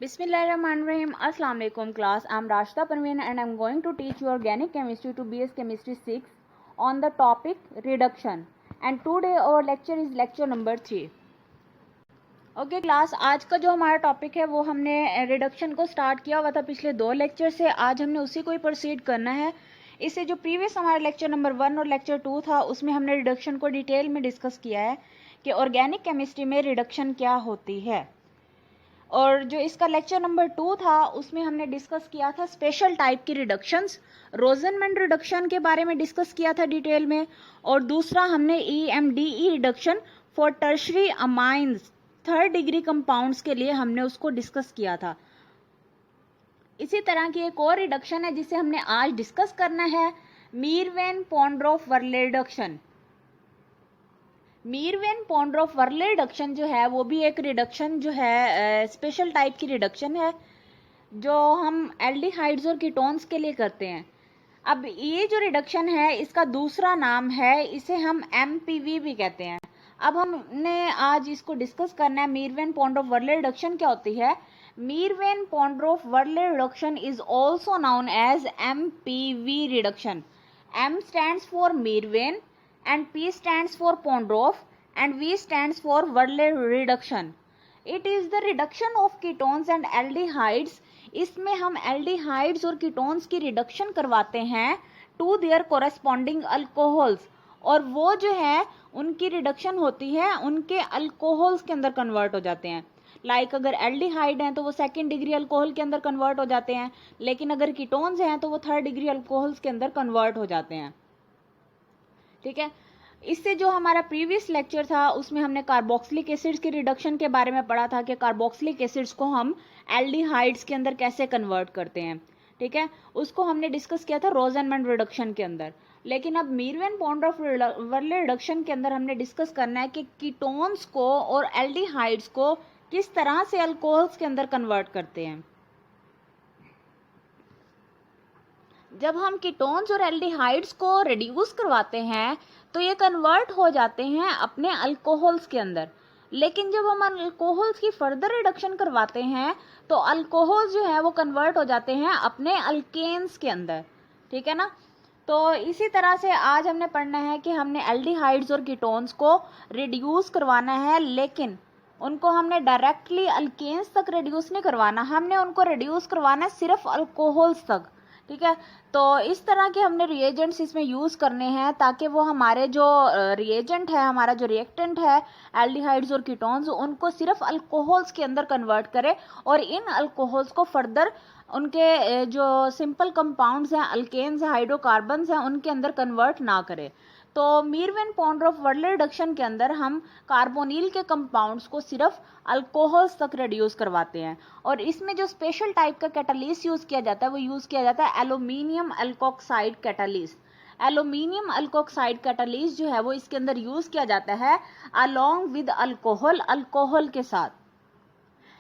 Bismillahirrahmanirrahim. Assalamu alaikum class. I'm Rashida Parveen and I'm going to teach you organic chemistry to BS Chemistry 6 on the topic reduction. And today our lecture is lecture number 3. Okay class, आज का जो हमारा topic है वो हमने reduction को start किया हुआ था पिछले 2 लेक्चर से. आज हमने उसी को ही प्रोसीड करना है. इससे जो प्रीवियस हमारा लेक्चर नंबर 1 और लेक्चर 2 था उसमें हमने रिडक्शन को डिटेल में डिस्कस किया है कि ऑर्गेनिक केमिस्ट्री में रिडक्शन क्या होती है. और जो इसका लेक्चर नंबर 2 था उसमें हमने डिस्कस किया था स्पेशल टाइप की रिडक्शंस. रोजनमैन रिडक्शन के बारे में डिस्कस किया था डिटेल में. और दूसरा हमने EMDE reduction for tertiary amines 3rd degree compounds के लिए हमने उसको डिस्कस किया था. इसी तरह की एक और रिडक्शन है जिसे हमने आज डिस्कस करना है, मीरवेन-पोंडरोफ-वर्ले रिडक्शन. मीरवेन-पोंडरोफ-वर्ले रिडक्शन जो है वो भी एक रिडक्शन जो है स्पेशल टाइप की रिडक्शन है जो हम एल्डिहाइड्स और कीटोन्स के लिए करते हैं. अब ये जो रिडक्शन है इसका दूसरा नाम है, इसे हम MPV भी कहते हैं. अब हमने आज इसको डिस्कस करना है. मीरवेन-पोंडरोफ-वर्ले रिडक्शन क्या होती है? Meerwein Ponndorf Verley reduction is also known as MPV reduction. M stands for Meerwen and P stands for Pondorf and V stands for Worle reduction. It is the reduction of ketones and aldehydes. इसमें हम aldehydes और ketones की reduction करवाते हैं to their corresponding alcohols, और वो जो है उनकी रिडक्शन होती है उनके अल्कोहल्स के अंदर कन्वर्ट हो जाते हैं. लाइक अगर एल्डिहाइड हैं तो वो 2nd डिग्री अल्कोहल के अंदर कन्वर्ट हो जाते हैं, लेकिन अगर कीटोन्स हैं तो वो 3rd डिग्री अल्कोहल्स के अंदर कन्वर्ट हो जाते हैं. ठीक है. इससे जो हमारा प्रीवियस लेक्चर था उसमें हमने कार्बोक्सिलिक एसिड्स की रिडक्शन के बारे में पढ़ा था कि कार्बोक्सिलिक एसिड्स को हम एल्डिहाइड्स के अंदर कैसे कन्वर्ट करते हैं. ठीक है, उसको हमने डिस्कस किया था रोजनमैन रिडक्शन के अंदर. लेकिन अब मीरवेन-पोंडरोफ-वर्ले रिडक्शन के अंदर हमने डिस्कस करना है कि कीटोन्स को और एल्डिहाइड्स को किस तरह से अल्कोहल्स के अंदर कन्वर्ट करते हैं. जब हम कीटोन्स और एल्डिहाइड्स को रिड्यूस करवाते हैं तो ये कन्वर्ट हो जाते हैं अपने अल्कोहल्स के अंदर. लेकिन जब हम अल्कोहल्स की फर्दर रिडक्शन करवाते हैं तो अल्कोहल्स जो है वो कन्वर्ट हो जाते हैं अपने अल्केन्स के अंदर. ठीक है ना. तो इसी तरह से आज हमने पढ़ना है कि हमने एल्डिहाइड्स और कीटोन्स को रिड्यूस करवाना है, लेकिन उनको हमने डायरेक्टली अल्केन्स तक रिड्यूस नहीं करवाना, हमने उनको रिड्यूस करवाना है सिर्फ अल्कोहल्स तक. ठीक है. तो इस तरह के हमने रिएजेंट्स इसमें यूज़ करने हैं ताकि वो हमारे जो रिएजेंट है, हमारा जो रिएक्टेंट है एल्डिहाइड्स और कीटोन्स, उनको सिर्फ अल्कोहल्स के अंदर कन्वर्ट करे और इन अल्कोहल्स को फर्दर उनके जो सिंपल कंपाउंड्स हैं, अल्केन्स हैं, हाइड्रोकार्बन्स हैं, उनके अंदर कन्वर्ट ना करे. तो मीरवेन-पोंडरोफ-वर्ले रिडक्शन के अंदर हम कार्बोनिल के कंपाउंड्स को सिर्फ अल्कोहल्स तक रिड्यूस करवाते हैं. और इसमें जो स्पेशल टाइप का कैटालिस्ट यूज़ किया जाता है वो यूज़ किया जाता है aluminium alkoxide catalyst. Aluminium alkoxide catalyst जो है वो इसके अंदर यूज़ किया जाता है अलोंग विद अल्कोहल, अल्कोहल के साथ.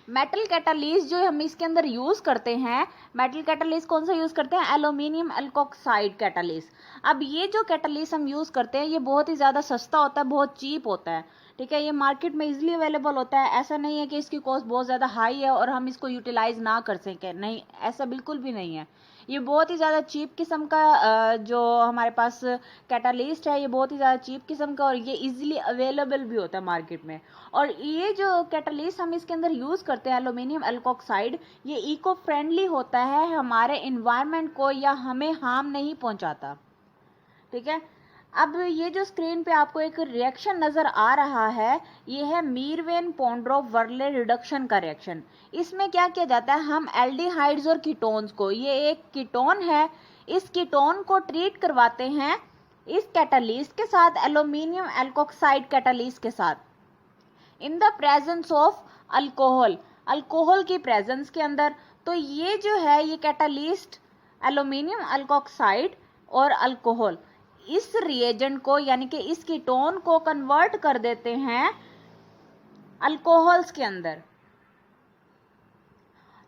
मेटल कैटालिस्ट जो हम इसके अंदर यूज़ करते हैं, मेटल कैटालिस्ट कौन सा यूज़ करते हैं? Aluminium alkoxide catalyst. अब ये जो कैटालिस्ट हम यूज़ करते हैं ये बहुत ही ज़्यादा सस्ता होता है, बहुत चीप होता है. ठीक है, ये मार्केट में इजीली अवेलेबल होता है. ऐसा नहीं है कि इसकी कॉस्ट बहुत ज़्यादा हाई है और हम इसको यूटिलाइज ना कर सकें, नहीं, ऐसा बिल्कुल भी नहीं है. ये बहुत ही ज़्यादा चीप किस्म का जो हमारे पास कैटालिस्ट है ये बहुत ही ज़्यादा चीप किस्म का और ये इजीली अवेलेबल भी होता है मार्केट में. और ये जो कैटालिस्ट हम इसके अंदर यूज़ करते हैं एल्यूमिनियम अल्कोक्साइड, ये इको फ्रेंडली होता है, हमारे इन्वायरमेंट को या हमें हार्म नहीं पहुंचाता. ठीक है. अब ये जो स्क्रीन पे आपको एक रिएक्शन नज़र आ रहा है ये है मीरवेन-पोंडरोफ-वर्ले रिडक्शन का रिएक्शन. इसमें क्या किया जाता है? हम एल्डिहाइड्स और कीटोन्स को, ये एक कीटोन है, इस कीटोन को ट्रीट करवाते हैं इस कैटालिस्ट के साथ, एल्यूमिनियम अल्कोक्साइड कैटालिस्ट के साथ, इन the presence of alcohol, alcohol की प्रेजेंस के अंदर. तो ये जो है ये कैटालिस्ट एल्यूमिनियम अल्कोक्साइड और अल्कोहल इस रिएजेंट को यानी कि इस कीटोन को कन्वर्ट कर देते हैं अल्कोहल्स के अंदर.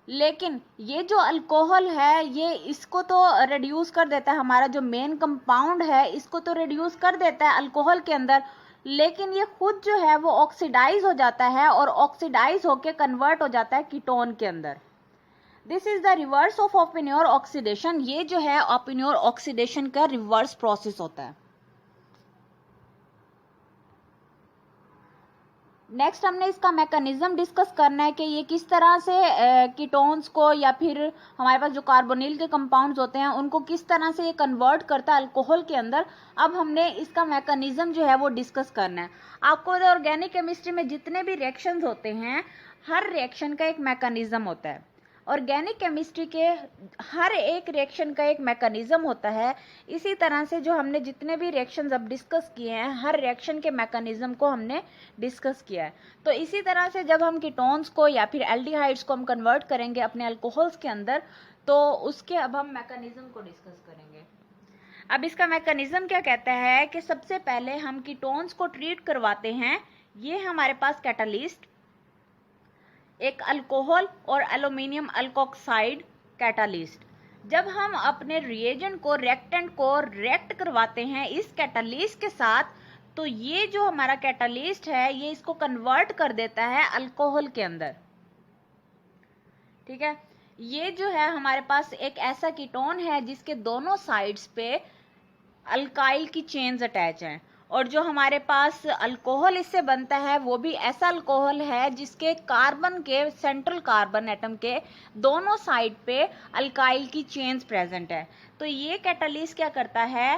लेकिन ये जो अल्कोहल है ये इसको तो रिड्यूस कर देता है, हमारा जो मेन कंपाउंड है इसको तो रिड्यूस कर देता है अल्कोहल के अंदर, लेकिन ये खुद जो है वो ऑक्सीडाइज हो जाता है और ऑक्सीडाइज होके कन्वर्ट हो जाता है कीटोन के अंदर। This is the reverse of Oppenauer oxidation. ये जो है ऑपिन्योर ऑक्सीडेशन का रिवर्स प्रोसेस होता है। नेक्स्ट हमने इसका मैकेनिज्म डिस्कस करना है कि ये किस तरह से कीटोन्स को या फिर हमारे पास जो कार्बोनिल के कंपाउंड्स होते हैं उनको किस तरह से ये कन्वर्ट करता है अल्कोहल के अंदर। अब हमने इसका मैकेनिज्म जो है वो डिस्कस करना है। आपको ऑर्गेनिक केमिस्ट्री में जितने भी रिएक्शंस होते हैं हर रिएक्शन का एक मैकेनिज्म होता है। ऑर्गेनिक केमिस्ट्री के हर एक रिएक्शन का एक मैकेनिज्म होता है। इसी तरह से जो हमने जितने भी रिएक्शंस अब डिस्कस किए हैं हर रिएक्शन के मैकेनिज्म को हमने डिस्कस किया है। तो इसी तरह से जब हम कीटोन्स को या फिर एल्डिहाइड्स को हम कन्वर्ट करेंगे अपने अल्कोहल्स के अंदर तो उसके अब हम मैकेनिज्म को डिस्कस करेंगे। अब इसका मैकेनिज्म क्या कहता है कि सबसे पहले हम कीटोन्स को ट्रीट करवाते हैं। ये हमारे पास कैटालिस्ट, एक अल्कोहल और एल्यूमिनियम अल्कोक्साइड कैटालिस्ट। जब हम अपने रिएजेंट को रिएक्टेंट को रिएक्ट करवाते हैं इस कैटालिस्ट के साथ तो ये जो हमारा कैटालिस्ट है ये इसको कन्वर्ट कर देता है अल्कोहल के अंदर। ठीक है, ये जो है हमारे पास एक ऐसा कीटोन है जिसके दोनों साइड्स पे अल्काइल की चेन्स अटैच हैं और जो हमारे पास अल्कोहल इससे बनता है वो भी ऐसा अल्कोहल है जिसके कार्बन के सेंट्रल कार्बन एटम के दोनों साइड पे अल्काइल की चेन्स प्रेजेंट है। तो ये कैटालिस्ट क्या करता है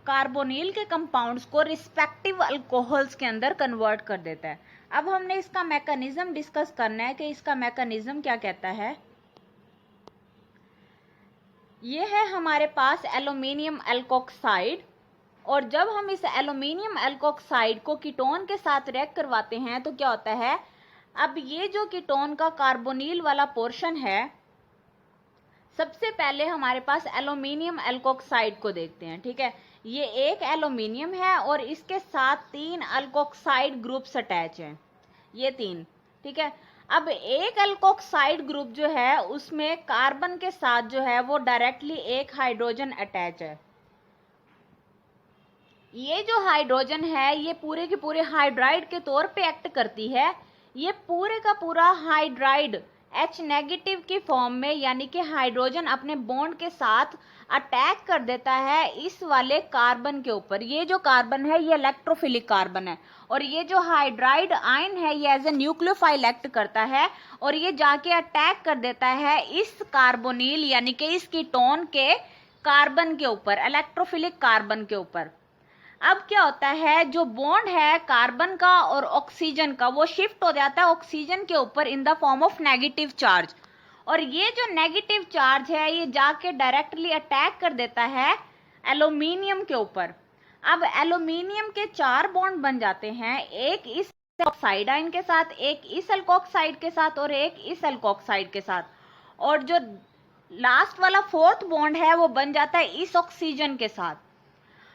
कार्बोनिल के कंपाउंड्स को रिस्पेक्टिव अल्कोहल्स के अंदर कन्वर्ट कर देता है। अब हमने इसका मैकेनिज्म डिस्कस करना है कि इसका मैकेनिज्म क्या कहता है। ये है हमारे पास एल्यूमिनियम एल्कोक्साइड और जब हम इस एल्यूमिनियम एल्कोक्साइड को कीटोन के साथ रिएक्ट करवाते हैं तो क्या होता है। अब ये जो कीटोन का कार्बोनिल वाला पोर्शन है सबसे पहले हमारे पास एल्यूमिनियम एल्कोक्साइड को देखते हैं। ठीक है, ये एक एल्यूमिनियम है और इसके साथ 3 अल्कोक्साइड ग्रुप्स अटैच हैं, ये 3। ठीक है, अब एक अल्कोक्साइड ग्रुप जो है उसमें कार्बन के साथ जो है वो डायरेक्टली एक हाइड्रोजन अटैच है। ये जो हाइड्रोजन है ये पूरे के पूरे हाइड्राइड के तौर पे एक्ट करती है। ये पूरे का पूरा हाइड्राइड H नेगेटिव की फॉर्म में यानी कि हाइड्रोजन अपने बॉन्ड के साथ अटैक कर देता है इस वाले कार्बन के ऊपर। ये जो कार्बन है ये इलेक्ट्रोफिलिक कार्बन है और ये जो हाइड्राइड आयन है ये एज ए न्यूक्लियोफाइल एक्ट करता है और ये जाके अटैक कर देता है इस कार्बोनिल यानी कि इस कीटोन के कार्बन के ऊपर, इलेक्ट्रोफिलिक कार्बन के ऊपर। अब क्या होता है जो बॉन्ड है कार्बन का और ऑक्सीजन का वो शिफ्ट हो जाता है ऑक्सीजन के ऊपर in the form of negative charge और ये जो नेगेटिव चार्ज है ये जाके डायरेक्टली अटैक कर देता है एल्यूमिनियम के ऊपर। अब एल्यूमिनियम के 4 बॉन्ड बन जाते हैं, एक इस ऑक्साइड आयन के साथ, एक इस अल्कोक्साइड के साथ और एक इस अल्कोक्साइड के साथ और जो लास्ट वाला 4th बॉन्ड है वो बन जाता है इस ऑक्सीजन के साथ।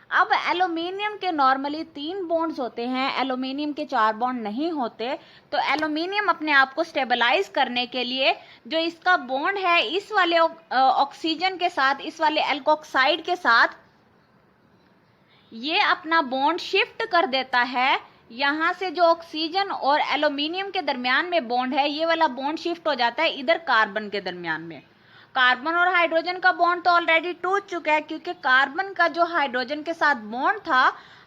अब एल्यूमिनियम के नॉर्मली 3 बॉन्ड्स होते हैं, एल्यूमिनियम के 4 बॉन्ड नहीं होते। तो एल्यूमिनियम अपने आप को स्टेबलाइज करने के लिए जो इसका बॉन्ड है इस वाले ऑक्सीजन के साथ, इस वाले एल्कोक्साइड के साथ, ये अपना बॉन्ड शिफ्ट कर देता है। यहाँ से जो ऑक्सीजन और एल्यूमिनियम के दरमियान में बॉन्ड है ये वाला बॉन्ड शिफ्ट हो जाता है इधर कार्बन के दरमियान में। कार्बन और हाइड्रोजन का बॉन्ड तो ऑलरेडी टूट चुका है क्योंकि कार्बन का जो हाइड्रोजन के साथ बॉन्ड था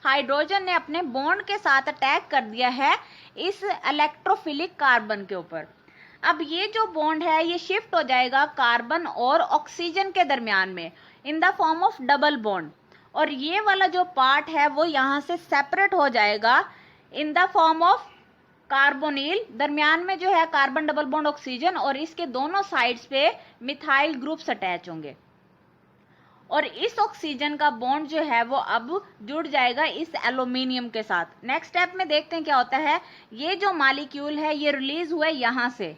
हाइड्रोजन ने अपने बॉन्ड के साथ अटैक कर दिया है इस इलेक्ट्रोफिलिक कार्बन के ऊपर। अब ये जो बॉन्ड है ये शिफ्ट हो जाएगा कार्बन और ऑक्सीजन के दरमियान में in the form of double bond और ये वाला जो पार्ट है वो यहाँ से सेपरेट हो जाएगा in the form of carbonyl. दरमियान में जो है कार्बन डबल बॉन्ड ऑक्सीजन और इसके दोनों साइड्स पे मिथाइल ग्रुप्स अटैच होंगे और इस ऑक्सीजन का बॉन्ड जो है वो अब जुड़ जाएगा इस एल्यूमिनियम के साथ। नेक्स्ट स्टेप में देखते हैं क्या होता है। ये जो मॉलिक्यूल है ये रिलीज हुआ है यहाँ से।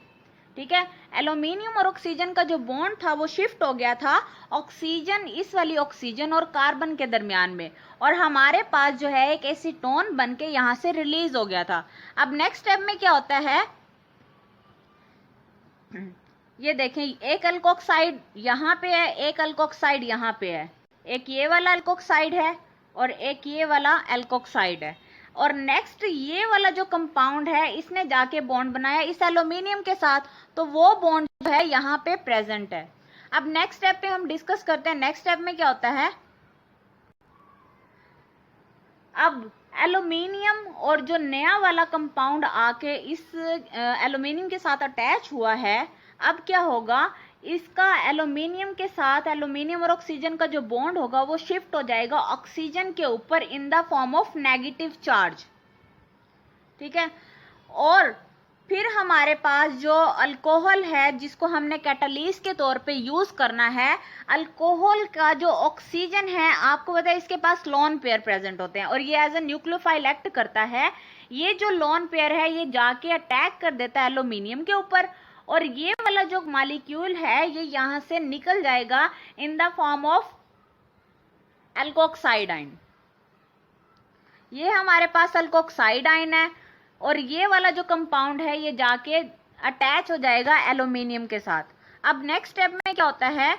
ठीक है, एल्यूमिनियम और ऑक्सीजन का जो बॉन्ड था वो शिफ्ट हो गया था ऑक्सीजन, इस वाली ऑक्सीजन और कार्बन के दरमियान में और हमारे पास जो है एक एसीटोन बनके यहाँ से रिलीज हो गया था। अब नेक्स्ट स्टेप में क्या होता है, ये देखें एक अल्कोक्साइड यहाँ पे है, एक अल्कोक्साइड यहाँ पे है, एक ये वाला अल्कोक्साइड है और एक ये वाला अल्कोक्साइड है। और नेक्स्ट ये वाला जो कंपाउंड है इसने जाके बॉन्ड बनाया इस एल्यूमिनियम के साथ, तो वो बॉन्ड जो है यहाँ पे प्रेजेंट है। अब नेक्स्ट स्टेप पे हम डिस्कस करते हैं। नेक्स्ट स्टेप में क्या होता है, अब एल्यूमिनियम और जो नया वाला कंपाउंड आके इस एल्यूमिनियम के साथ अटैच हुआ है, अब क्या होगा, इसका एल्यूमिनियम के साथ एल्यूमिनियम और ऑक्सीजन का जो बॉन्ड होगा वो शिफ्ट हो जाएगा ऑक्सीजन के ऊपर in the form of negative charge. ठीक है, और फिर हमारे पास जो अल्कोहल है जिसको हमने कैटालिस्ट के तौर पे यूज करना है, अल्कोहल का जो ऑक्सीजन है, आपको पता है इसके पास लोन पेयर प्रेजेंट होते हैं और ये एज ए न्यूक्लियोफाइल एक्ट करता है। ये जो लोन पेयर है ये जाके अटैक कर देता है एल्यूमिनियम के ऊपर, और ये वाला जो मॉलिक्यूल है ये यहां से निकल जाएगा in the form of alkoxide ion. ये हमारे पास अल्कोक्साइड आयन है और ये वाला जो कंपाउंड है ये जाके अटैच हो जाएगा एल्यूमिनियम के साथ। अब नेक्स्ट स्टेप में क्या होता है,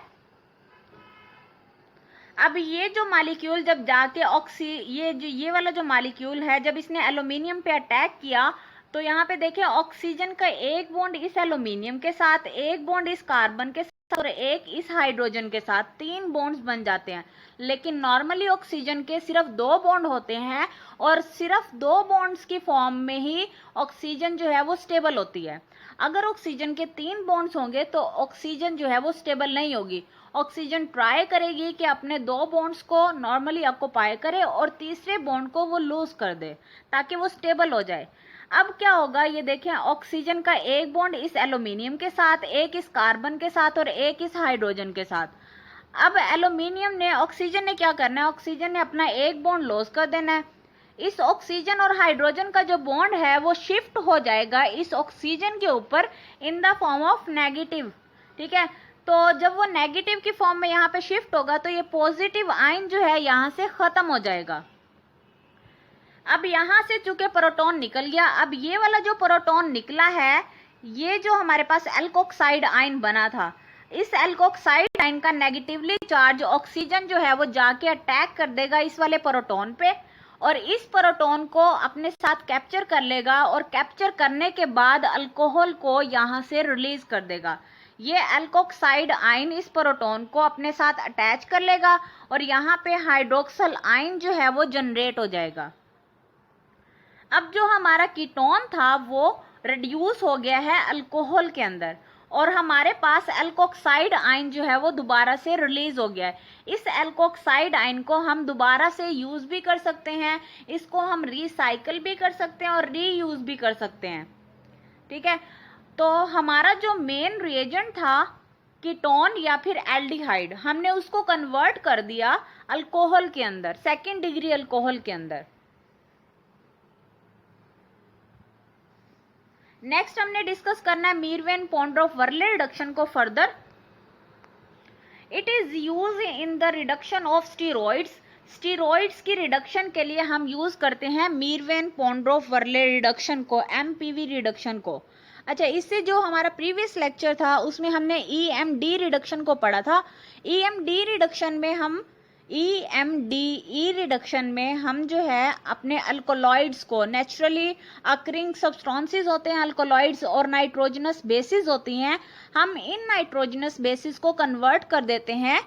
अब ये जो मॉलिक्यूल जब जाके ये वाला जो मॉलिक्यूल है जब इसने एल्यूमिनियम पे अटैक किया, तो यहाँ पे देखें ऑक्सीजन का एक बॉन्ड इस एल्यूमिनियम के साथ, एक बॉन्ड इस कार्बन के साथ और एक इस हाइड्रोजन के साथ, 3 बॉन्ड्स बन जाते हैं। लेकिन नॉर्मली ऑक्सीजन के सिर्फ 2 बॉन्ड होते हैं और सिर्फ 2 बॉन्ड्स की फॉर्म में ही ऑक्सीजन जो है वो स्टेबल होती है। अगर ऑक्सीजन के 3 बॉन्ड्स होंगे तो ऑक्सीजन जो है वो स्टेबल नहीं होगी। ऑक्सीजन ट्राई करेगी कि अपने 2 बॉन्ड्स को नॉर्मली ऑक्यूपाई करे और तीसरे बॉन्ड को वो लूज कर दे ताकि वो स्टेबल हो जाए। अब क्या होगा, ये देखें ऑक्सीजन का एक बॉन्ड इस एल्यूमिनियम के साथ, एक इस कार्बन के साथ और एक इस हाइड्रोजन के साथ। अब ऑक्सीजन ने क्या करना है, ऑक्सीजन ने अपना एक बॉन्ड लॉस कर देना है। इस ऑक्सीजन और हाइड्रोजन का जो बॉन्ड है वो शिफ्ट हो जाएगा इस ऑक्सीजन के ऊपर in the form of negative. ठीक है, तो जब वो नेगेटिव की फॉर्म में यहाँ पे शिफ्ट होगा तो ये पॉजिटिव आयन जो है यहाँ से खत्म हो जाएगा। अब यहाँ से चूंकि प्रोटॉन निकल गया, अब ये वाला जो प्रोटॉन निकला है, ये जो हमारे पास एल्कोक्साइड आयन बना था, इस एल्कोक्साइड आयन का नेगेटिवली चार्ज ऑक्सीजन जो है वो जाके अटैक कर देगा इस वाले प्रोटॉन पे और इस प्रोटॉन को अपने साथ कैप्चर कर लेगा और कैप्चर करने के बाद अल्कोहल को यहाँ से रिलीज कर देगा। ये एल्कोक्साइड आयन इस प्रोटॉन को अपने साथ अटैच कर लेगा और यहाँ पे हाइड्रोक्सल आयन जो है वो जनरेट हो जाएगा। अब जो हमारा कीटोन था वो रिड्यूस हो गया है अल्कोहल के अंदर और हमारे पास एल्कोक्साइड आयन जो है वो दोबारा से रिलीज हो गया है। इस एल्कोक्साइड आयन को हम दोबारा से यूज भी कर सकते हैं, इसको हम रिसाइकल भी कर सकते हैं और रीयूज भी कर सकते हैं। ठीक है, तो हमारा जो मेन रिएजेंट था कीटोन या फिर एल्डिहाइड, हमने उसको कन्वर्ट कर दिया अल्कोहल के अंदर, 2nd डिग्री अल्कोहल के अंदर। नेक्स्ट हमने डिस्कस करना है मीरवेन पोंड्रोफ वर्ले रिडक्शन को further. It is use in the reduction of steroids. Steroids की रिडक्शन के लिए हम यूज करते हैं मीरवेन पोंड्रोफ वर्ले रिडक्शन को, एमपीवी रिडक्शन को। अच्छा, इससे जो हमारा प्रीवियस लेक्चर था उसमें हमने ईएमडी रिडक्शन को पढ़ा था। ईएमडी रिडक्शन में हम जो है अपने अल्कोलॉइड्स को, नेचुरली अकरिंग सब्सटेंसेस होते हैं अल्कोलॉइड्स और नाइट्रोजनस बेसिस होती हैं, हम इन नाइट्रोजनस बेसिस को कन्वर्ट कर देते हैं,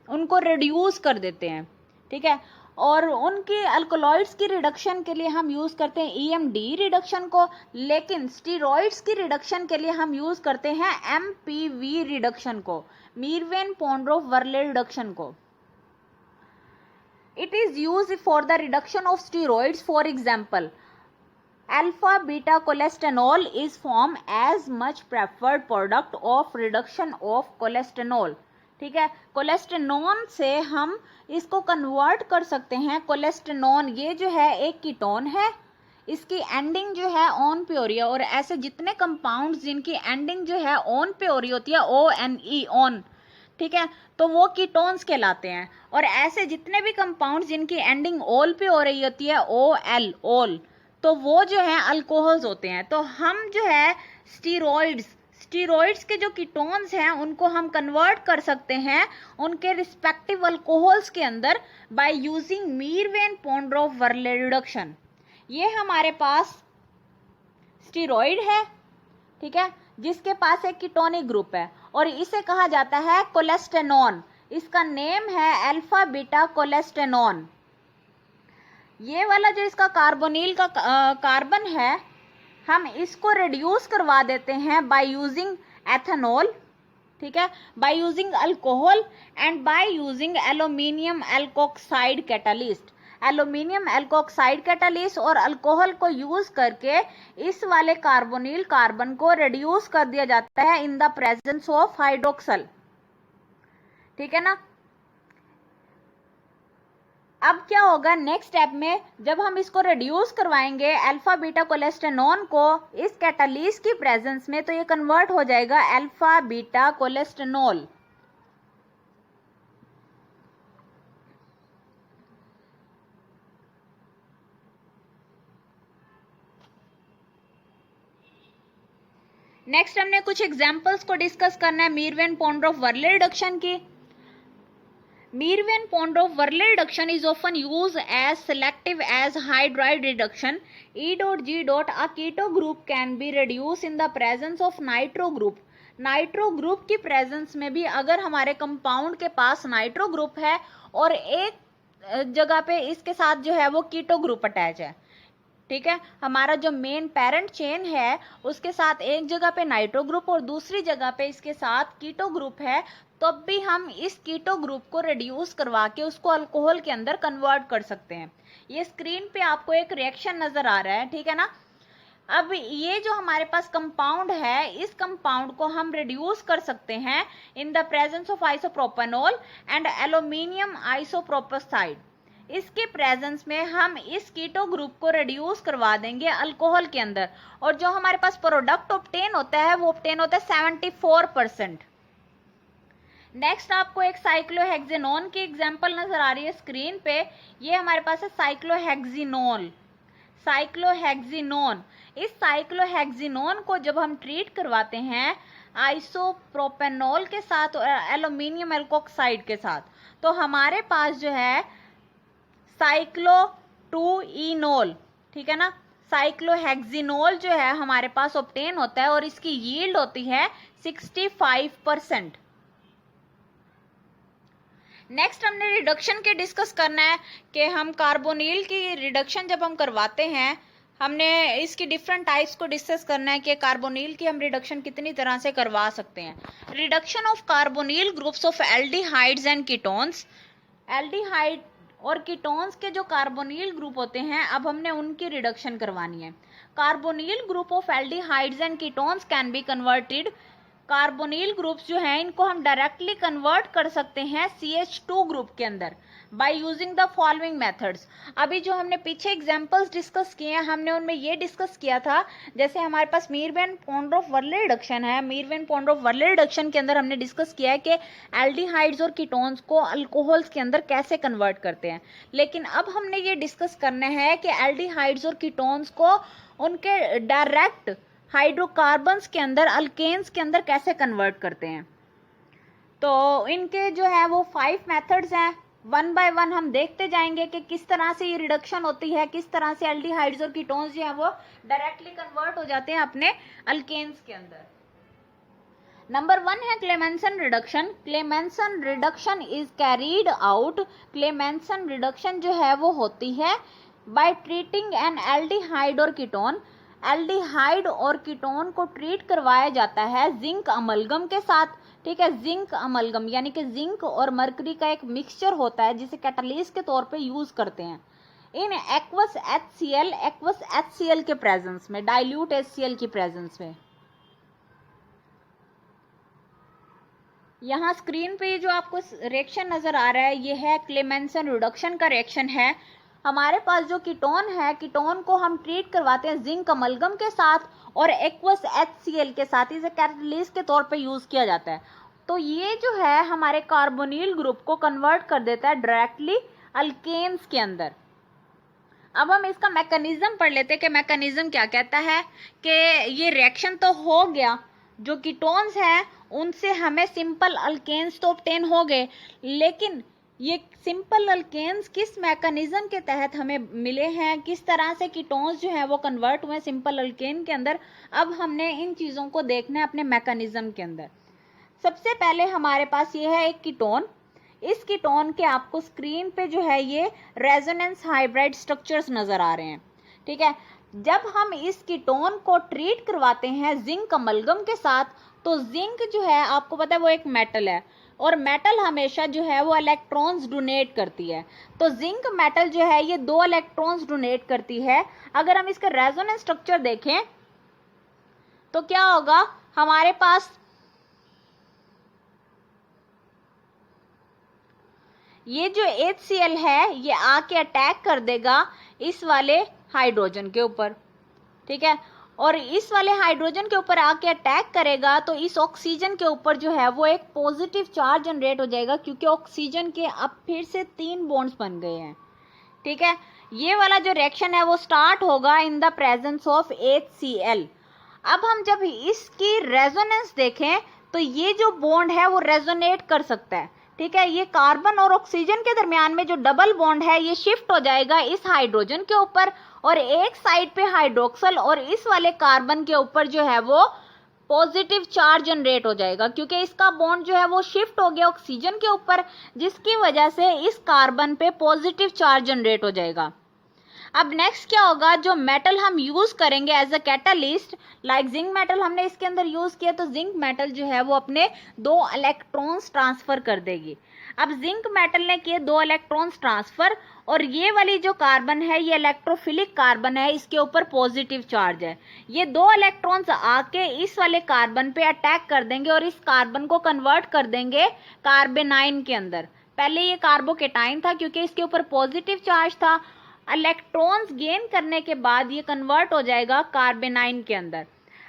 उनको रिड्यूस कर देते हैं। ठीक है, और उनकी अल्कोलॉइड्स की रिडक्शन के लिए हम यूज करते हैं ईएमडी रिडक्शन को, लेकिन स्टीरॉइड्स की रिडक्शन के लिए हम यूज करते हैं एमपीवी रिडक्शन को, मीरवेन पोंड्रोफ वर्ले रिडक्शन को। It is used for the reduction of steroids. For example, alpha beta cholesterol is formed as much preferred product of reduction of cholesterol. ठीक है, कोलेस्टेनोन से हम इसको कन्वर्ट कर सकते हैं। कोलेस्टेनोन ये जो है एक कीटोन है, इसकी एंडिंग जो है ऑन पे हो रही है और ऐसे जितने कंपाउंड्स जिनकी एंडिंग जो है ऑन पे हो रही होती है, ONE ऑन, ठीक है, तो वो कीटोन्स कहलाते हैं। और ऐसे जितने भी कंपाउंड्स जिनकी एंडिंग ओल पे हो रही होती है, OL ओल, तो वो जो है अल्कोहल्स होते हैं। तो हम जो है स्टीरॉइड्स के जो कीटोन्स हैं उनको हम कन्वर्ट कर सकते हैं उनके रिस्पेक्टिव अल्कोहल्स के अंदर बाय यूजिंग मीरवेन पोंड्रोफ वर्ले रिडक्शन। ये हमारे पास स्टीरॉइड है, ठीक है, जिसके पास एक कीटोनिक ग्रुप है और इसे कहा जाता है कोलेस्टेनॉन। इसका नेम है अल्फा बीटा कोलेस्टेनॉन। ये वाला जो इसका कार्बोनिल का कार्बन है, हम इसको रिड्यूस करवा देते हैं बाय यूजिंग एथेनॉल, ठीक है, by using alcohol and by using aluminium alkoxide catalyst. Aluminium alkoxide catalyst और अल्कोहल को यूज करके इस वाले कार्बोनिल कार्बन को रिड्यूस कर दिया जाता है इन द प्रेजेंस ऑफ हाइड्रोक्सल, ठीक है ना। अब क्या होगा नेक्स्ट स्टेप में, जब हम इसको रिड्यूस करवाएंगे अल्फा बीटा कोलेस्टेनॉन को इस कैटालिस्ट की प्रेजेंस में, तो ये कन्वर्ट हो जाएगा अल्फा बीटा कोलेस्टेनॉल। नेक्स्ट हमने कुछ एग्जांपल्स को डिस्कस करना है मीरवेन-पोंडोव-वर्ले रिडक्शन की। Meerwein-Ponndorf-Verlet reduction is often used as selective as hydride reduction. E.G. A keto group can be reduced in the presence of nitro group. Nitro group की presence में भी अगर हमारे कंपाउंड के पास नाइट्रो ग्रुप है और एक जगह पे इसके साथ जो है वो कीटो ग्रुप अटैच है, ठीक है, हमारा जो मेन पेरेंट चेन है उसके साथ एक जगह पे नाइट्रो ग्रुप और दूसरी जगह पे इसके साथ कीटो ग्रुप है, तब भी हम इस कीटो ग्रुप को रिड्यूस करवा के उसको अल्कोहल के अंदर कन्वर्ट कर सकते हैं। ये स्क्रीन पे आपको एक रिएक्शन नजर आ रहा है, ठीक है ना। अब ये जो हमारे पास कंपाउंड है, इस कंपाउंड को हम रिड्यूस कर सकते हैं in the presence of isopropanol and aluminium isopropoxide. इसके प्रेजेंस में हम इस कीटो ग्रुप को रिड्यूस करवा देंगे अल्कोहल के अंदर और जो हमारे पास प्रोडक्ट ऑब्टेन होता है वो ऑब्टेन होता है 74%। नेक्स्ट आपको एक साइक्लोहेक्सेनोन की एग्जांपल नजर आ रही है स्क्रीन पे। ये हमारे पास है साइक्लोहेक्सिनोल। साइक्लोहेक्सिनोन, इस साइक्लोहेक्सिनोन को जब हम ट्रीट करवाते हैं आइसोप्रोपेनॉल के साथ और एल्यूमिनियम एल्कोक्साइड के साथ, तो हमारे पास जो है साइक्लो 2-इनोल, ठीक है ना, साइक्लोहेक्सिनोल जो है हमारे पास ऑब्टेन होता है और इसकी यील्ड होती है 65%। नेक्स्ट हमने रिडक्शन के डिस्कस करना है कि हम कार्बोनिल की रिडक्शन जब हम करवाते हैं, हमने इसकी डिफरेंट टाइप्स को डिस्कस करना है कि कार्बोनिल की हम रिडक्शन कितनी तरह से करवा सकते हैं। Reduction of carbonyl groups of aldehydes and ketones. Aldehyde और कीटोन्स के जो कार्बोनिल ग्रुप होते हैं, अब हमने उनकी रिडक्शन करवानी है। Carbonyl group of aldehydes and ketones can be converted. Carbonyl groups जो हैं इनको हम डायरेक्टली कन्वर्ट कर सकते हैं CH2 ग्रुप के अंदर by using the following methods. अभी जो हमने पीछे एग्जांपल्स डिस्कस किए हैं, हमने उनमें ये डिस्कस किया था, जैसे हमारे पास मीरवेन-पोंडोव-वर्ले रिडक्शन है। मीरवेन-पोंडोव-वर्ले रिडक्शन के अंदर हमने डिस्कस किया है कि एल्डिहाइड्स और कीटोन्स को अल्कोहल्स के अंदर कैसे कन्वर्ट करते हैं। लेकिन अब हमने ये डिस्कस करना है कि एल्डिहाइड्स और कीटोन्स को उनके डायरेक्ट हाइड्रोकार्बन्स के अंदर, अल्केन्स के अंदर कैसे कन्वर्ट करते हैं। तो इनके जो है वो 5 मेथड्स हैं। वन बाय वन हम देखते जाएंगे कि किस तरह से ये रिडक्शन होती है, किस तरह से एल्डिहाइड्स और कीटोन्स जो है वो डायरेक्टली कन्वर्ट हो जाते हैं अपने अल्केन्स के अंदर। नंबर 1 है Clemmensen reduction. Clemmensen reduction is carried out. Clemmensen reduction जो है वो होती है बाय ट्रीटिंग एन एल्डिहाइड और कीटोन। एल्डिहाइड और कीटोन को ट्रीट करवाया जाता है जिंक अमलगम के साथ, ठीक है। जिंक अमलगम यानी कि जिंक और मरकरी का एक मिक्सचर होता है जिसे कैटालिस्ट के तौर पे यूज करते हैं इन एक्वस HCl के प्रेजेंस में, डाइल्यूट HCl की प्रेजेंस में। यहाँ स्क्रीन पे जो आपको रिएक्शन नजर आ रहा है ये है क्लेमेंसन रिडक्शन का रिएक्शन है। हमारे पास जो कीटोन है, कीटोन को हम ट्रीट करवाते हैं जिंक अमलगम के साथ और एक्वस HCl के साथ, इसे कैटालिस्ट के तौर पे यूज किया जाता है। तो ये जो है हमारे कार्बोनिल ग्रुप को कन्वर्ट कर देता है डायरेक्टली अल्केन्स के अंदर। अब हम इसका मैकेनिज्म पढ़ लेते हैं कि मैकेनिज्म क्या कहता है कि ये रिएक्शन तो हो गया, जो कीटोन्स हैं उनसे हमें सिंपल अल्केन्स तो ऑब्टेन हो गए, लेकिन ये सिंपल अल्केन्स किस मैकेनिज्म के तहत हमें मिले हैं, किस तरह से कीटोन्स जो है वो कन्वर्ट हुए सिंपल अल्केन के अंदर, अब हमने इन चीज़ों को देखना है अपने मैकेनिज्म के अंदर। सबसे पहले हमारे पास ये है एक कीटोन। इस कीटोन के आपको स्क्रीन पे जो है ये रेजोनेंस हाइब्रिड स्ट्रक्चर्स नज़र आ रहे हैं, ठीक है। जब हम इस कीटोन को ट्रीट करवाते हैं जिंक अमलगम के साथ, तो जिंक जो है आपको पता है वो एक मेटल है, और मेटल हमेशा जो है वो इलेक्ट्रॉन्स डोनेट करती है। तो जिंक मेटल जो है ये 2 इलेक्ट्रॉन्स डोनेट करती है। अगर हम इसका रेजोनेंस स्ट्रक्चर देखें तो क्या होगा, हमारे पास ये जो HCl है ये आके अटैक कर देगा इस वाले हाइड्रोजन के ऊपर, ठीक है। और इस वाले हाइड्रोजन के ऊपर आके अटैक करेगा तो इस ऑक्सीजन के ऊपर जो है वो एक पॉजिटिव चार्ज जनरेट हो जाएगा, क्योंकि ऑक्सीजन के अब फिर से 3 बॉन्ड्स बन गए हैं, ठीक है। ये वाला जो रिएक्शन है वो स्टार्ट होगा इन द प्रेजेंस ऑफ HCl। अब हम जब इसकी रेजोनेंस देखें तो ये जो बॉन्ड है वो रेजोनेट कर सकता है, ठीक है। ये कार्बन और ऑक्सीजन के दरमियान में जो डबल बॉन्ड है ये शिफ्ट हो जाएगा इस हाइड्रोजन के ऊपर, और एक साइड पे हाइड्रोक्सल और इस वाले कार्बन के ऊपर जो है वो पॉजिटिव चार्ज जनरेट हो जाएगा, क्योंकि इसका बॉन्ड जो है वो शिफ्ट हो गया ऑक्सीजन के ऊपर, जिसकी वजह से इस कार्बन पे पॉजिटिव चार्ज जनरेट हो जाएगा। अब नेक्स्ट क्या होगा, जो मेटल हम यूज करेंगे as a catalyst, like zinc metal हमने इसके अंदर यूज किया, तो जिंक मेटल जो है वो अपने 2 इलेक्ट्रॉन्स ट्रांसफर कर देगी। अब जिंक मेटल ने किए 2 इलेक्ट्रॉन्स ट्रांसफर, और ये वाली जो कार्बन है ये इलेक्ट्रोफिलिक कार्बन है, इसके ऊपर पॉजिटिव चार्ज है। ये 2 इलेक्ट्रॉन्स आके इस वाले कार्बन पे अटैक कर देंगे और इस कार्बन को कन्वर्ट कर देंगे कार्बेनाइन के अंदर। पहले ये कार्बोकेटाइन था क्योंकि इसके ऊपर पॉजिटिव चार्ज था, इलेक्ट्रॉन्स गेन करने के बाद ये कन्वर्ट हो जाएगा कार्बेनाइन के अंदर।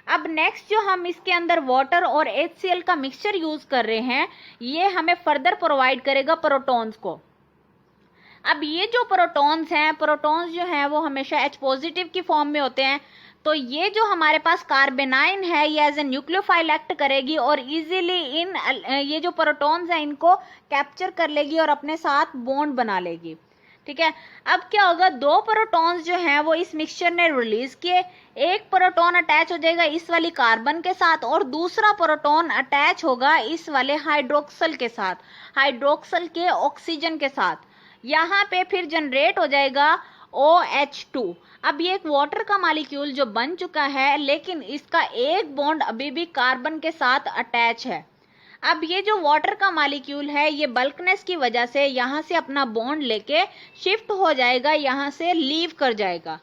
अब नेक्स्ट जो हम इसके अंदर वाटर और HCl का मिक्सचर यूज कर रहे हैं, ये हमें फर्दर प्रोवाइड करेगा प्रोटॉन्स को। अब ये जो प्रोटॉन्स हैं, प्रोटॉन्स जो हैं वो हमेशा H पॉजिटिव की फॉर्म में होते हैं, तो ये जो हमारे पास कार्बेनाइन है ये एज ए न्यूक्लियोफाइल एक्ट करेगी और इजीली इन ये जो प्रोटॉन्स हैं इनको कैप्चर कर लेगी और अपने साथ बॉन्ड बना लेगी, ठीक है। अब क्या होगा, 2 प्रोटॉन्स जो हैं वो इस मिक्सचर ने रिलीज किए, एक प्रोटॉन अटैच हो जाएगा इस वाली कार्बन के साथ और दूसरा प्रोटॉन अटैच होगा इस वाले हाइड्रोक्सल के साथ, हाइड्रोक्सल के ऑक्सीजन के साथ। यहाँ पे फिर जनरेट हो जाएगा OH2। अब ये एक वाटर का मॉलिक्यूल जो बन चुका है, लेकिन इसका एक बॉन्ड अभी भी कार्बन के साथ अटैच है। अब ये जो वाटर का मॉलिक्यूल है ये बल्कनेस की वजह से यहाँ से अपना बॉन्ड लेके शिफ्ट हो जाएगा, यहाँ से लीव कर जाएगा।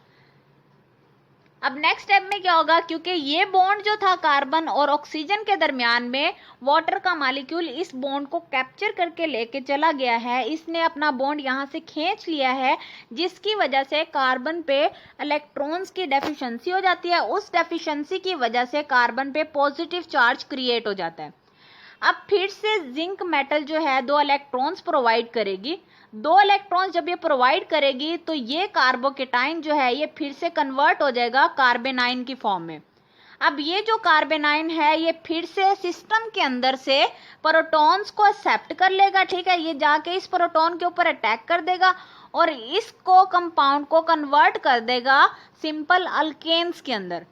अब नेक्स्ट स्टेप में क्या होगा, क्योंकि ये बॉन्ड जो था कार्बन और ऑक्सीजन के दरमियान में, वाटर का मॉलिक्यूल इस बॉन्ड को कैप्चर करके लेके चला गया है, इसने अपना बॉन्ड यहाँ से खींच लिया है, जिसकी वजह से कार्बन पे इलेक्ट्रॉन्स की डेफिशिएंसी हो जाती है। उस डेफिशिएंसी की वजह से कार्बन पे पॉजिटिव चार्ज क्रिएट हो जाता है। अब फिर से जिंक मेटल जो है 2 इलेक्ट्रॉन्स प्रोवाइड करेगी। 2 इलेक्ट्रॉन्स जब ये प्रोवाइड करेगी तो ये कार्बोकेटाइन जो है ये फिर से कन्वर्ट हो जाएगा कार्बेनाइन की फॉर्म में। अब ये जो कार्बेनाइन है ये फिर से सिस्टम के अंदर से प्रोटॉन्स को एक्सेप्ट कर लेगा, ठीक है। ये जाके इस प्रोटॉन के ऊपर अटैक कर देगा और इसको कंपाउंड को कन्वर्ट कर देगा सिंपल अल्केन्स के अंदर।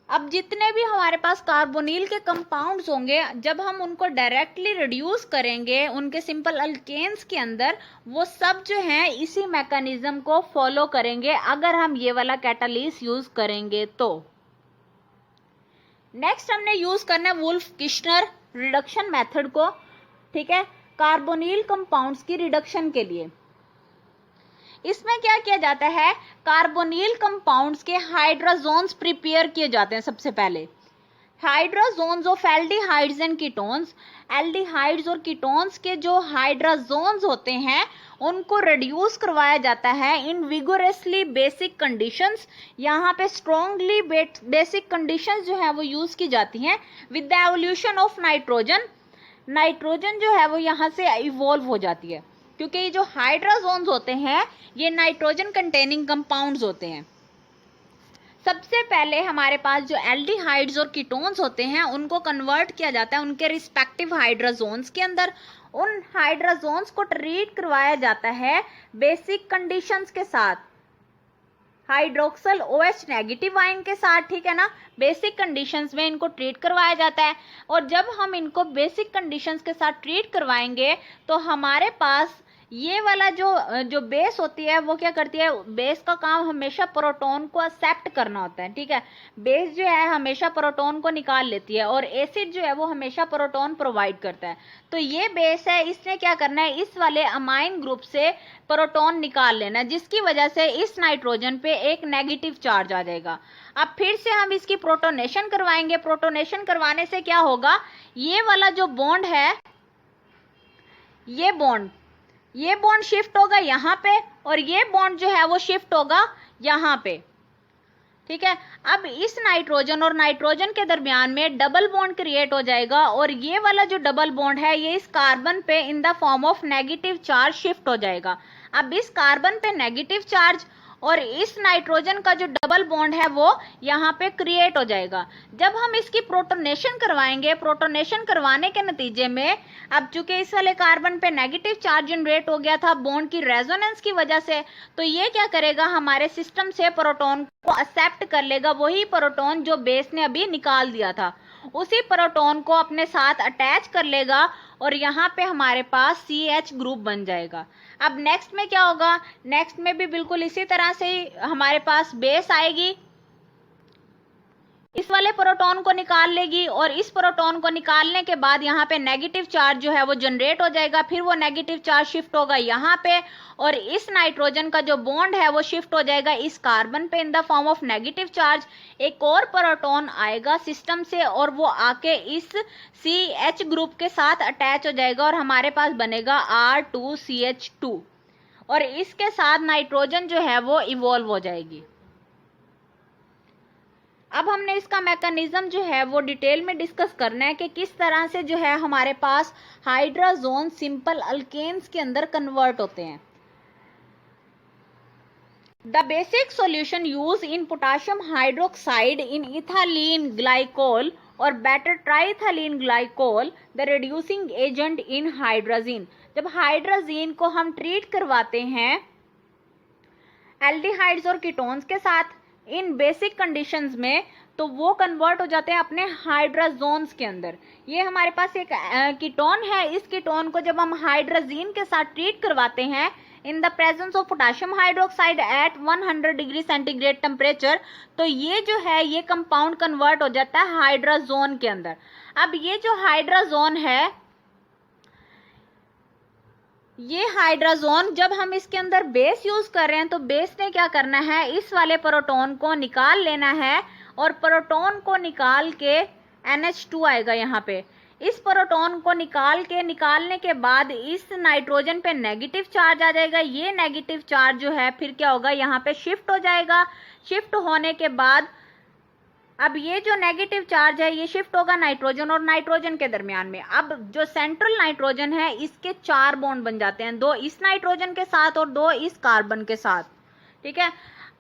अब जितने भी हमारे पास कार्बोनिल के कंपाउंड्स होंगे, जब हम उनको डायरेक्टली रिड्यूस करेंगे उनके सिंपल अल्केन्स के अंदर, वो सब जो हैं इसी मैकेनिज्म को फॉलो करेंगे अगर हम ये वाला कैटालिस्ट यूज करेंगे तो। नेक्स्ट हमने यूज करना है वुल्फ किश्नर रिडक्शन मेथड को, ठीक है, कार्बोनिल कंपाउंड्स की रिडक्शन के लिए। इसमें क्या किया जाता है, कार्बोनिल कंपाउंड्स के हाइड्रोजोन्स प्रिपेयर किए जाते हैं। सबसे पहले hydrozoans of aldehydes and ketones, aldehydes और कीटोन्स के जो हाइड्रोजोन्स होते हैं उनको रिड्यूस करवाया जाता है इन विगोरसली बेसिक कंडीशंस। यहाँ पे स्ट्रॉन्गली बेसिक कंडीशंस जो है वो यूज की जाती हैं with the evolution of nitrogen. Nitrogen जो है वो यहाँ से इवॉल्व हो जाती है, क्योंकि ये जो हाइड्रोजोन्स होते हैं ये नाइट्रोजन कंटेनिंग कंपाउंड्स होते हैं। सबसे पहले हमारे पास जो एल्डिहाइड्स और कीटोन्स होते हैं उनको कन्वर्ट किया जाता है उनके रिस्पेक्टिव हाइड्रोजोन्स के अंदर। उन हाइड्रोजोन्स को ट्रीट करवाया जाता है बेसिक कंडीशंस के साथ, हाइड्रोक्सल OH नेगेटिव आयन के साथ, ठीक है ना। बेसिक कंडीशंस में इनको ट्रीट करवाया जाता है, और जब हम इनको बेसिक कंडीशंस के साथ ट्रीट करवाएंगे तो हमारे पास ये वाला जो बेस होती है वो क्या करती है, बेस का काम हमेशा प्रोटॉन को एक्सेप्ट करना होता है, ठीक है। बेस जो है हमेशा प्रोटॉन को निकाल लेती है और एसिड जो है वो हमेशा प्रोटॉन प्रोवाइड करता है। तो ये बेस है, इसने क्या करना है, इस वाले अमाइन ग्रुप से प्रोटॉन निकाल लेना है, जिसकी वजह से इस नाइट्रोजन पे एक नेगेटिव चार्ज आ जाएगा। अब फिर से हम इसकी प्रोटोनेशन करवाएंगे। प्रोटोनेशन करवाने से क्या होगा, ये वाला जो बॉन्ड है, ये बॉन्ड शिफ्ट होगा यहाँ पे, और ये बॉन्ड जो है वो शिफ्ट होगा यहाँ पे, ठीक है। अब इस नाइट्रोजन और नाइट्रोजन के दरमियान में डबल बॉन्ड क्रिएट हो जाएगा, और ये वाला जो डबल बॉन्ड है ये इस कार्बन पे in the form of negative charge shift हो जाएगा। अब इस कार्बन पे नेगेटिव चार्ज और इस नाइट्रोजन का जो डबल बॉन्ड है वो यहाँ पे क्रिएट हो जाएगा। जब हम इसकी प्रोटोनेशन करवाएंगे, प्रोटोनेशन करवाने के नतीजे में, अब चूंकि इस वाले कार्बन पे नेगेटिव चार्ज जनरेट हो गया था बॉन्ड की रेजोनेंस की वजह से, तो ये क्या करेगा, हमारे सिस्टम से प्रोटॉन को एक्सेप्ट कर लेगा, वही प्रोटॉन जो बेस ने अभी निकाल दिया था, उसी प्रोटॉन को अपने साथ अटैच कर लेगा, और यहाँ पे हमारे पास CH ग्रुप बन जाएगा। अब नेक्स्ट में क्या होगा, नेक्स्ट में भी बिल्कुल इसी तरह से हमारे पास बेस आएगी, इस वाले प्रोटॉन को निकाल लेगी, और इस प्रोटॉन को निकालने के बाद यहाँ पे नेगेटिव चार्ज जो है वो जनरेट हो जाएगा, फिर वो नेगेटिव चार्ज शिफ्ट होगा यहाँ पे, और इस नाइट्रोजन का जो बॉन्ड है वो शिफ्ट हो जाएगा इस कार्बन पे in the form of negative charge. एक और प्रोटॉन आएगा सिस्टम से, और वो आके इस CH ग्रुप के साथ अटैच हो जाएगा, और हमारे पास बनेगा R2CH2, और इसके साथ नाइट्रोजन जो है वो इवॉल्व हो जाएगी। अब हमने इसका मैकेनिज्म जो है वो डिटेल में डिस्कस करना है कि किस तरह से जो है हमारे पास हाइड्रोजोन सिंपल अल्केन्स के अंदर कन्वर्ट होते हैं। The basic solution used in potassium hydroxide in ethylene glycol और better triethylene glycol the reducing agent in hydrogen. जब हाइड्रोजीन को हम ट्रीट करवाते हैं एल्डिहाइड्स और कीटोन्स के साथ इन बेसिक कंडीशंस में, तो वो कन्वर्ट हो जाते हैं अपने हाइड्रोजोन्स के अंदर। ये हमारे पास एक कीटोन है, इस कीटोन को जब हम हाइड्रोजीन के साथ ट्रीट करवाते हैं in the presence of potassium hydroxide eight 100 degree centigrade temperature, तो ये जो है ये कंपाउंड कन्वर्ट हो जाता है हाइड्रोजोन के अंदर। अब ये जो हाइड्रोजोन है, ये हाइड्रोजोन जब हम इसके अंदर बेस यूज कर रहे हैं, तो बेस ने क्या करना है, इस वाले प्रोटॉन को निकाल लेना है, और प्रोटॉन को निकाल के NH2 आएगा यहाँ पे। इस प्रोटॉन को निकालने के बाद इस नाइट्रोजन पे नेगेटिव चार्ज आ जाएगा। ये नेगेटिव चार्ज जो है फिर क्या होगा, यहाँ पे शिफ्ट हो जाएगा। शिफ्ट होने के बाद अब ये जो नेगेटिव चार्ज है ये शिफ्ट होगा नाइट्रोजन और नाइट्रोजन के दरमियान में। अब जो सेंट्रल नाइट्रोजन है इसके 4 बॉन्ड बन जाते हैं, 2 इस नाइट्रोजन के साथ और 2 इस कार्बन के साथ, ठीक है।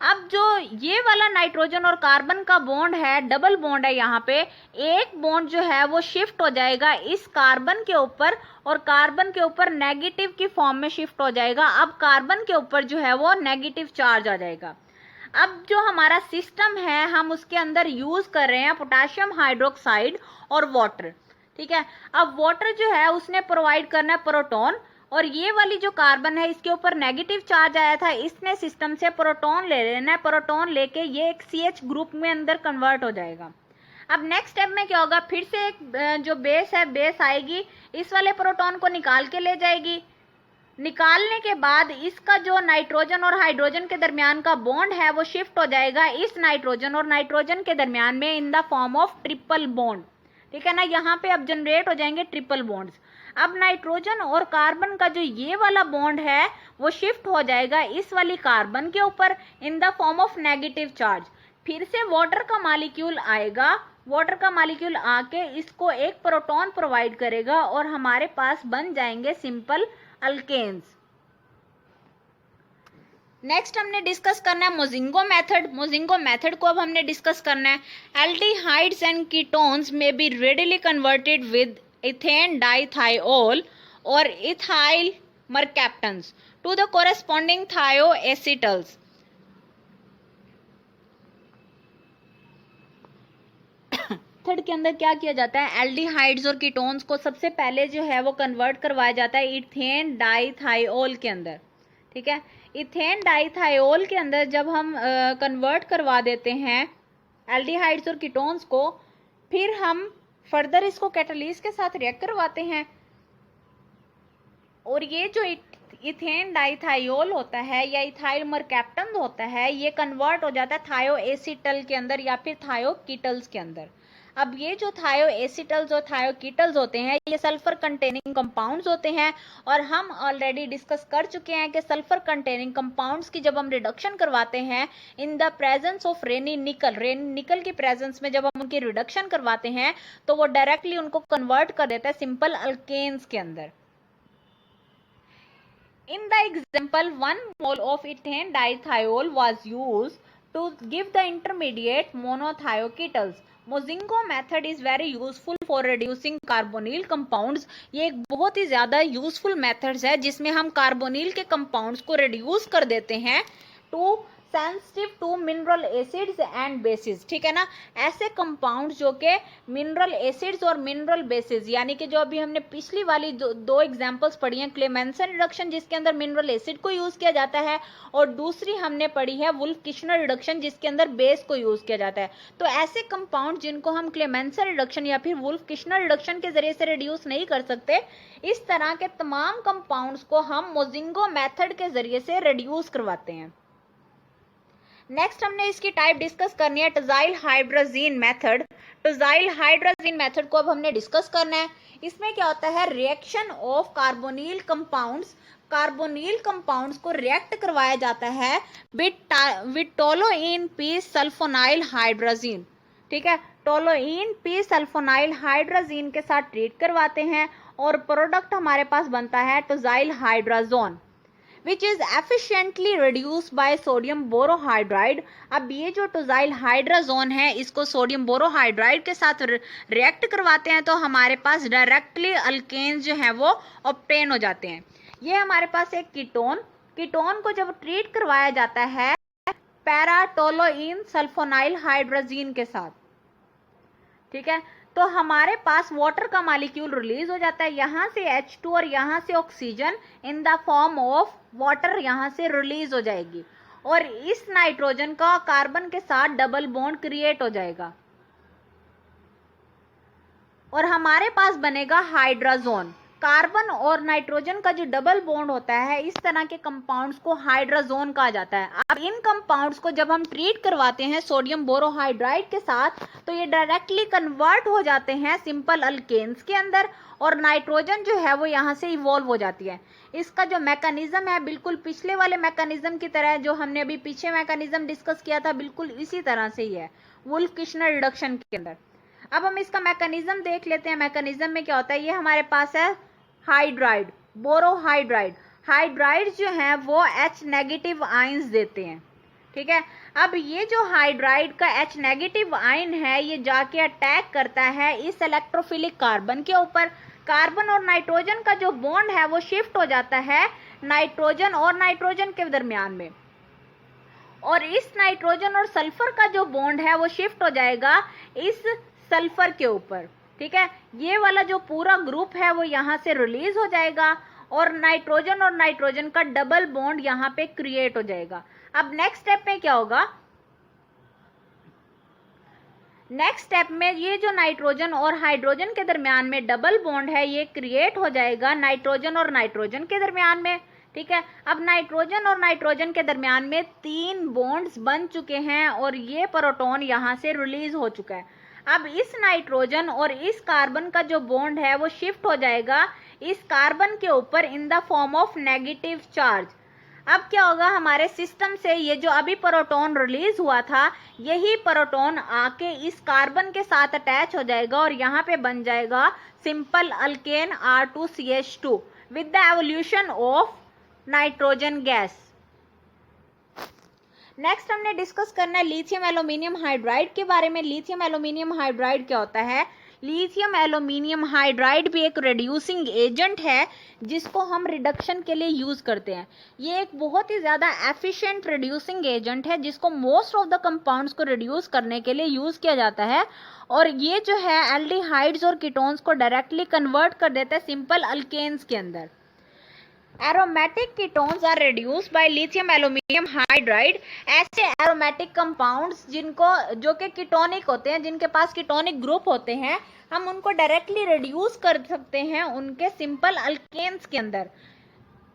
अब जो ये वाला नाइट्रोजन और कार्बन का बॉन्ड है, डबल बॉन्ड है, यहाँ पे एक बॉन्ड जो है वो शिफ्ट हो जाएगा इस कार्बन के ऊपर, और कार्बन के ऊपर नेगेटिव की फॉर्म में शिफ्ट हो जाएगा। अब कार्बन के ऊपर जो है वो नेगेटिव चार्ज आ जाएगा। अब जो हमारा सिस्टम है हम उसके अंदर यूज कर रहे हैं पोटाशियम हाइड्रोक्साइड और वाटर, ठीक है। अब वाटर जो है उसने प्रोवाइड करना है प्रोटॉन, और ये वाली जो कार्बन है इसके ऊपर नेगेटिव चार्ज आया था, इसने सिस्टम से प्रोटॉन ले लेना है। प्रोटॉन लेके ये एक CH ग्रुप में अंदर कन्वर्ट हो जाएगा। अब नेक्स्ट स्टेप में क्या होगा, फिर से एक जो बेस है, बेस आएगी, इस वाले प्रोटॉन को निकाल के ले जाएगी। निकालने के बाद इसका जो नाइट्रोजन और हाइड्रोजन के दरमियान का बॉन्ड है वो शिफ्ट हो जाएगा इस नाइट्रोजन और नाइट्रोजन के दरमियान में in the form of triple bond, ठीक है ना। यहाँ पे अब जनरेट हो जाएंगे ट्रिपल बॉन्ड्स। अब नाइट्रोजन और कार्बन का जो ये वाला बॉन्ड है वो शिफ्ट हो जाएगा इस वाली कार्बन के ऊपर in the form of negative charge. फिर से वाटर का मॉलिक्यूल आएगा, वाटर का मॉलिक्यूल आके इसको एक प्रोटॉन प्रोवाइड करेगा, और हमारे पास बन जाएंगे सिंपल अल्केन्स। नेक्स्ट हमने डिस्कस करना है मोजिंगो मेथड। मोजिंगो मेथड को अब हमने डिस्कस करना है। एल्डिहाइड्स एंड कीटोन्स में be readily converted with ethane dithiol और ethyl mercaptans to the corresponding thioacetals. Method के अंदर क्या किया जाता है, एल्डिहाइड्स और कीटोन्स को सबसे पहले जो है वो कन्वर्ट करवाया जाता है इथेन डाइथाइओल के अंदर। ठीक है, इथेन डाइथाइओल के अंदर जब हम कन्वर्ट करवा देते हैं एल्डिहाइड्स और कीटोन्स को, फिर हम फर्दर इसको कैटालिस्ट के साथ रिएक्ट करवाते हैं और ये जो इथेन डाइथाइओल होता है या इथाइल मरकैप्टन होता है, ये कन्वर्ट हो जाता है थायोएसिटल के अंदर या फिर थायोकीटल्स के अंदर। अब ये जो थायोएसिटल्स और थायोकीटल्स होते हैं ये सल्फर कंटेनिंग कंपाउंड्स होते हैं और हम ऑलरेडी डिस्कस कर चुके हैं कि सल्फर कंटेनिंग कंपाउंड्स की जब हम रिडक्शन करवाते हैं इन द प्रेजेंस ऑफ रेनी निकल की प्रेजेंस में जब हम उनकी रिडक्शन करवाते हैं तो वो डायरेक्टली उनको कन्वर्ट कर देता है सिंपल अल्केन्स के अंदर। In the example, 1 mole of ethane dithiol was used to give the intermediate monothiokeetals. Mozingo method is very useful for reducing carbonyl compounds. ये एक बहुत ही ज़्यादा यूजफुल मेथड्स है जिसमें हम कार्बोनिल के कंपाउंड्स को रिड्यूस कर देते हैं too sensitive to mineral acids and bases. ठीक है ना, ऐसे कंपाउंड्स जो कि मिनरल एसिड्स और मिनरल बेसिस, यानी कि जो अभी हमने पिछली वाली दो एग्जांपल्स पढ़ी हैं, क्लेमेंसन रिडक्शन जिसके अंदर मिनरल एसिड को यूज किया जाता है और दूसरी हमने पढ़ी है वुल्फ किशनर रिडक्शन जिसके अंदर बेस को यूज किया जाता है। तो ऐसे कंपाउंड जिनको हम क्लेमेंसन रिडक्शन या फिर वुल्फ किशनर रिडक्शन के जरिए से रिड्यूस नहीं कर सकते, इस तरह के तमाम कंपाउंड्स को हम मोजिंगो मेथड के जरिए से रिड्यूस करवाते हैं। नेक्स्ट हमने इसकी टाइप डिस्कस करनी है टोजाइल हाइड्राजीन मेथड। टोजाइल हाइड्राजीन मेथड को अब हमने डिस्कस करना है। इसमें क्या होता है, reaction of carbonyl compounds, carbonyl compounds को रिएक्ट करवाया जाता है with toluene P sulfonyl hydrazine. ठीक है, टोलोइन पी सल्फोनाइल हाइड्राजीन के साथ ट्रीट करवाते हैं और प्रोडक्ट हमारे पास बनता है टोजाइल hydrazone which is efficiently reduced by sodium borohydride। अब ये जो टोजाइल हाइड्राजोन है इसको सोडियम बोरोहाइड्राइड के साथ रिएक्ट करवाते हैं तो हमारे पास डायरेक्टली अल्केन्स जो है वो ऑब्टेन हो जाते हैं। ये हमारे पास एक कीटोन को जब ट्रीट करवाया जाता है पैराटोलोइन सल्फोनाइल हाइड्राजीन के साथ, ठीक है, तो हमारे पास वाटर का मॉलिक्यूल रिलीज हो जाता है। यहाँ से H2 और यहाँ से oxygen in the form of water यहाँ से रिलीज हो जाएगी और इस नाइट्रोजन का कार्बन के साथ डबल बॉन्ड क्रिएट हो जाएगा और हमारे पास बनेगा हाइड्राजोन। कार्बन और नाइट्रोजन का जो डबल बॉन्ड होता है इस तरह के कंपाउंड्स को हाइड्राजोन कहा जाता है। अब इन कंपाउंड्स को जब हम ट्रीट करवाते हैं सोडियम बोरोहाइड्राइड के साथ तो ये डायरेक्टली कन्वर्ट हो जाते हैं सिंपल अल्केन्स के अंदर और नाइट्रोजन जो है वो यहाँ से इवॉल्व हो जाती है। इसका जो मैकेनिज्म है बिल्कुल पिछले वाले मैकेनिज्म की तरह, जो हमने अभी पीछे मैकेनिज्म डिस्कस किया था, बिल्कुल इसी तरह से ही है वुल्फ किशनर रिडक्शन के अंदर। अब हम इसका मैकेनिज्म देख लेते हैं। मैकेनिज्म में क्या होता है, ये हमारे पास है हाइड्राइड, बोरोहाइड्राइड। हाइड्राइड जो है वो H नेगेटिव आयंस देते हैं। ठीक है, अब ये जो हाइड्राइड का H नेगेटिव आयन है ये जाके अटैक करता है इस इलेक्ट्रोफिलिक कार्बन के ऊपर। कार्बन और नाइट्रोजन का जो बॉन्ड है वो शिफ्ट हो जाता है नाइट्रोजन और नाइट्रोजन के दरमियान में और इस नाइट्रोजन और सल्फर का जो बॉन्ड है वो शिफ्ट हो जाएगा इस सल्फर के ऊपर। ठीक है, ये वाला जो पूरा ग्रुप है वो यहाँ से रिलीज हो जाएगा और नाइट्रोजन का डबल बॉन्ड यहाँ पे क्रिएट हो जाएगा। अब नेक्स्ट स्टेप में क्या होगा, नेक्स्ट स्टेप में ये जो नाइट्रोजन और हाइड्रोजन के दरमियान में डबल बॉन्ड है ये क्रिएट हो जाएगा नाइट्रोजन और नाइट्रोजन के दरमियान में। ठीक है, अब नाइट्रोजन और नाइट्रोजन के दरमियान में 3 बॉन्ड्स बन चुके हैं और ये प्रोटॉन यहाँ से रिलीज हो चुका है। अब इस नाइट्रोजन और इस कार्बन का जो बॉन्ड है वो शिफ्ट हो जाएगा इस कार्बन के ऊपर in the form of negative charge. अब क्या होगा, हमारे सिस्टम से ये जो अभी प्रोटॉन रिलीज हुआ था यही प्रोटॉन आके इस कार्बन के साथ अटैच हो जाएगा और यहाँ पे बन जाएगा simple alkane R2CH2 with the evolution of nitrogen gas. Next हमने डिस्कस करना है लिथियम एल्यूमिनियम हाइड्राइड के बारे में। लिथियम एल्यूमिनियम हाइड्राइड क्या होता है? लिथियम एल्यूमिनियम हाइड्राइड भी एक रिड्यूसिंग एजेंट है जिसको हम रिडक्शन के लिए यूज करते हैं। ये एक बहुत ही ज्यादा एफिशिएंट रिड्यूसिंग एजेंट है जिसको मोस्ट ऑफ द कंपाउंड्स को रिड्यूस करने के लिए यूज किया जाता है, और ये जो है एल्डिहाइड्स और कीटोन्स को डायरेक्टली कन्वर्ट कर देता है सिंपल अल्केन्स के अंदर। Aromatic ketones are reduced by lithium aluminium hydride. ऐसे एरोमेटिक कंपाउंड्स जो कि कीटोनिक होते हैं, जिनके पास कीटोनिक ग्रुप होते हैं, हम उनको डायरेक्टली रिड्यूस कर सकते हैं उनके सिंपल अल्केन्स के अंदर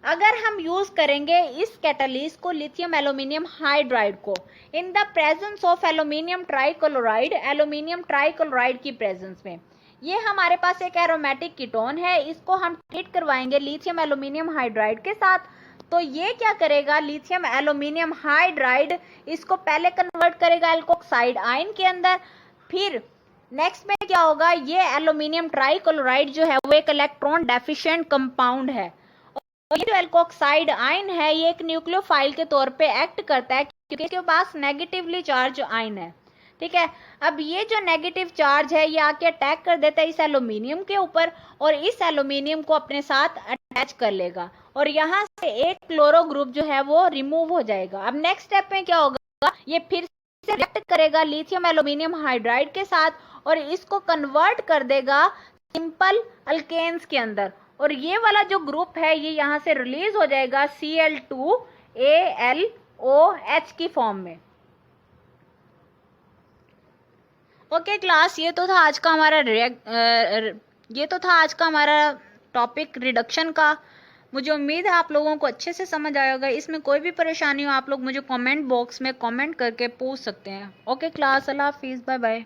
अगर हम यूज करेंगे इस कैटालिस्ट को, लिथियम एल्यूमिनियम हाइड्राइड को, इन the presence of aluminium trichloride, aluminium trichloride की प्रेजेंस में। ये हमारे पास एक एरोमेटिक कीटोन है, इसको हम ट्रीट करवाएंगे लिथियम एल्यूमिनियम हाइड्राइड के साथ। तो ये क्या करेगा, लिथियम एल्यूमिनियम हाइड्राइड इसको पहले कन्वर्ट करेगा एल्कोक्साइड आयन के अंदर, फिर नेक्स्ट में क्या होगा, ये एल्यूमिनियम ट्राइक्लोराइड जो है वो एक इलेक्ट्रॉन डेफिशिएंट कंपाउंड है, और ये जो एल्कोक्साइड आयन है ये एक न्यूक्लियोफाइल के तौर पे एक्ट करता है क्योंकि इसके पास नेगेटिवली चार्ज आयन है। ठीक है, अब ये जो नेगेटिव चार्ज है ये आके अटैक कर देता है इस एल्यूमिनियम के ऊपर, और इस एल्यूमिनियम को अपने साथ अटैच कर लेगा, और यहाँ से एक क्लोरो ग्रुप जो है वो रिमूव हो जाएगा। अब नेक्स्ट स्टेप में क्या होगा, ये फिर से रिएक्ट करेगा लिथियम एल्यूमिनियम हाइड्राइड के साथ और इसको कन्वर्ट कर देगा सिंपल अल्केन्स के अंदर, और ये वाला जो ग्रुप है ये यहाँ से रिलीज हो जाएगा Cl2AlOH की फॉर्म में। ओके क्लास, ये तो था आज का हमारा टॉपिक रिडक्शन का। मुझे उम्मीद है आप लोगों को अच्छे से समझ आया होगा। इसमें कोई भी परेशानी हो आप लोग मुझे कमेंट बॉक्स में कमेंट करके पूछ सकते हैं। ओके क्लास, अल्लाह हाफिज़, बाय बाय।